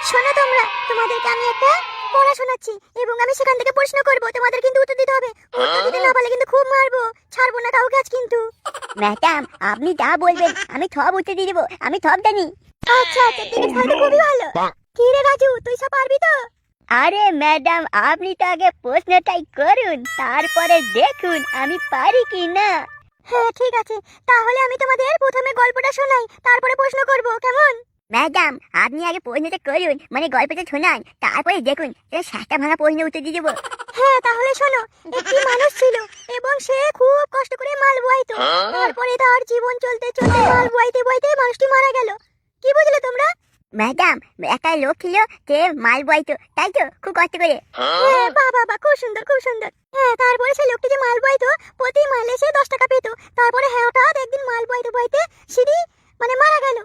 শোনো তোমরা, তোমাদেরকে আমি একটা পড়া শোনাচ্ছি এবং আমি সেখান থেকে প্রশ্ন করব, তোমাদের কিন্তু উত্তর দিতে হবে। উত্তর দিতে না পারলে কিন্তু খুব মারবো, ছাড়বো না কাউকে আজ কিন্তু। ম্যাডাম আপনি যা বলবেন আমি সব উত্তর দিয়ে দেবো, আমি সব জানি। আচ্ছা আচ্ছা, ঠিক আছে, তাহলে খুবই ভালো। কি রে রাজু, তুই সব পারবি তো? আরে ম্যাডাম আপনি তো আগে প্রশ্নটাই করুন, তারপরে দেখুন আমি পারি কি না। হ্যাঁ ঠিক আছে, তাহলে আমি তোমাদের প্রথমে গল্পটা শোনাই, তারপরে প্রশ্ন করব, কেমন? ম্যাডাম আপনি আগে প্রশ্নটা করুন, মানে গল্পটা শোনান, তারপরে দেখুন সাতটা ভাঙা প্রশ্ন উত্তর দিয়ে দেবো। হ্যাঁ তাহলে শোনো। একটি মানুষ ছিল এবং সে খুব কষ্ট করে মাল বইতো। তারপরে তার জীবন চলতে চলতে মাল বইতে বইতে মানুষটি মারা গেল। কি বুঝলে তোমরা? ম্যাডাম একটা লোক ছিল যে মাল বইতো, তাই তো, খুব কষ্ট করে। হ্যাঁ বাহ বাহ বাহ, খুব সুন্দর খুব সুন্দর। হ্যাঁ তারপরে সেই লোকটি যে মাল বইতো, প্রতি মাইলে সে 10 টাকা পেত। তারপরে হ্যাঁ হঠাৎ একদিন মাল বইতে বইতে সিঁড়ি মানে মারা গেল।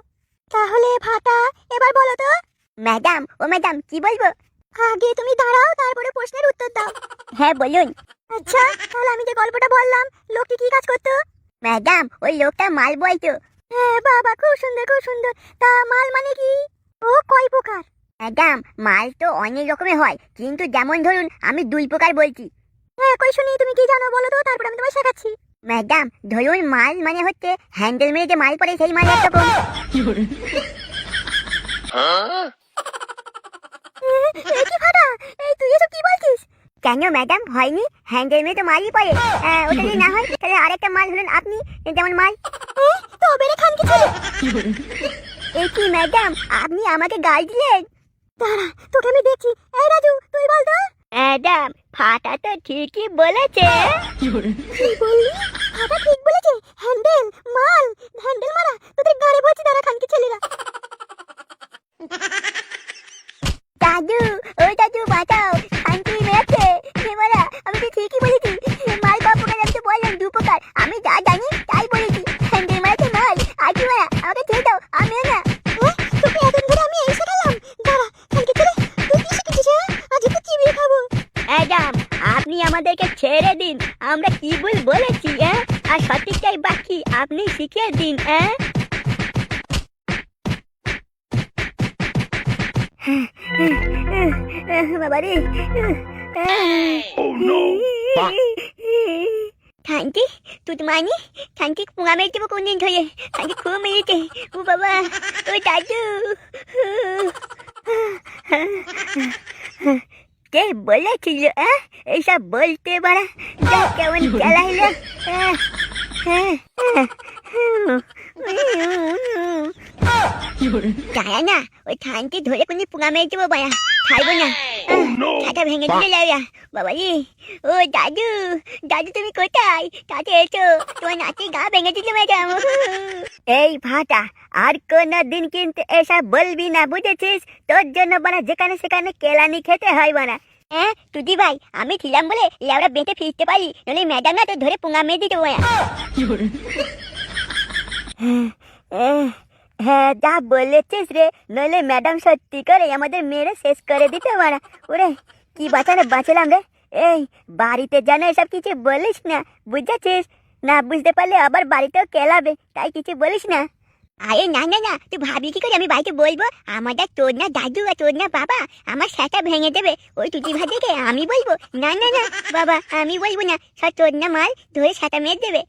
তাহলে ফাটা, এবার বলো তো। ম্যাডাম ও ম্যাডাম কি বলবো? আগে তুমি দাঁড়াও, তারপরে প্রশ্নের উত্তর দাও। হ্যাঁ বলুন। আচ্ছা তাহলে আমি যে গল্পটা বললাম, লোকটি কি কাজ করতো? ম্যাডাম ওই লোকটা মাল বইতো। হ্যাঁ বাবা, খুব সুন্দর খুব সুন্দর। তা মাল মানে কি? ও কয় প্রকার? ম্যাডাম মাল তো অনেক রকমের হয়, কিন্তু যেমন ধরুন আমি 2 প্রকার বলছি। হ্যাঁ কই শুনি, তুমি কি জানো বলো তো, তারপর আমি তোমায় শেখাচ্ছি। ম্যাডাম ধরুন মাল মানে হচ্ছে হ্যান্ডেল মেরে যে মাল পড়ে সেই মাল একরকম। এ কি ফাটা, এই তুই এসব কি বলছিস? কেন ম্যাডাম হয়নি? হ্যান্ডেল মেরে তো মালই পড়ে। ওটা যদি না হয় তাহলে আরেকটা মাল হলেন আপনি, যেমন মাল। তবে রে খানকি ছেলে। এই কি ম্যাডাম আপনি আমাকে গাল দিলেন? দাঁড়া, তোকে আমি দেখছি। এই রাজু, তুই বল তো। ম্যাডাম ফাটা তো ঠিকই বলেছে। কি বললি? ফাটা ঠিক বলেছে। হ্যান্ডেল মাল, হ্যান্ডেল মারা তোদের গাড়ি বলছি, দাঁড়া খানকি ছেলেরা। দাদু ও দাদু বাঁচাও, শান্তি মেরেছে। এবারে আমি তো ঠিকই বলেছি, মাল ক প্রকার আমি তো বললাম 2 প্রকার, আমি যা জানি তাই বলেছি। হ্যান্ডেল মারাতে মাল আর কি মারা, আমাকে ছেড়ে দাও, আমিও না। তোকে এতদিন ধরে আমি এই শেখালাম, দাঁড়া খানকি ছেলে, তুই কি শিখেছিস? হ্যাঁ আজ তো চিবিয়ে খাবো। ম্যাডাম আপনি আমাদেরকে ছেড়ে দিন, আমরা কি ভুল বলেছি আর সঠিকটাই বাকি আপনি শিখিয়ে দিন। বাবারে থানকি তুই মানি থানকি পুঙা মেরে দেবো কোনদিন ধরে, থানকি খুব মেরেছে। ও বাবা ও দাদু, কে বলেছিল এইসব বলতে পারা? যা কেমন খেলা হলো। দাঁড়া না, ওই থানটি ধরে কোনদিন পুঙা মেরে দেবো বাড়া, খাইবো না। ছাতা ভেঙে দিলে লাউয়া বাবা রে। ও দাদু, দাদু তুমি কোথায়? তাতে এসো, তোমার নাতি গা ভেঙে দিল ম্যাডাম। এই ফাটা, আর কোনদিন কিন্তু এসব বলবি না, বুঝেছিস? তোর জন্য বানা যেখানে সেখানে কেলানি খেতে হয় বানা। তুদি ভাই আমি ছিলাম বলে লাউড়া বেঁচে ফিরতে পারি, নইলে ম্যাডাম না তো ধরে পুঙা মেরে দিত। হ্যাঁ যা বলেছিস রে, নইলে ম্যাডাম সত্যি করে আমাদের মেরে শেষ করে দিতে পারা। ওরে কি বাঁচানো বাঁচলাম রে। এই বাড়িতে যেন এসব কিছু বলিস না, বুঝেছিস? না বুঝতে পারলে আবার বাড়িতেও কেলাবে, তাই কিছু বলিস না। আরে না না না, তুই ভাবি কি করে আমি বাড়িতে বলবো? আমাদের তোর না দাদু আর তোর না বাবা আমার সেটা ভেঙে দেবে, ওই টুটি ভাজিকে আমি বলবো? না না না বাবা, আমি বলবো না, সব তোর না মাল ধরে সেটা মেরে দেবে।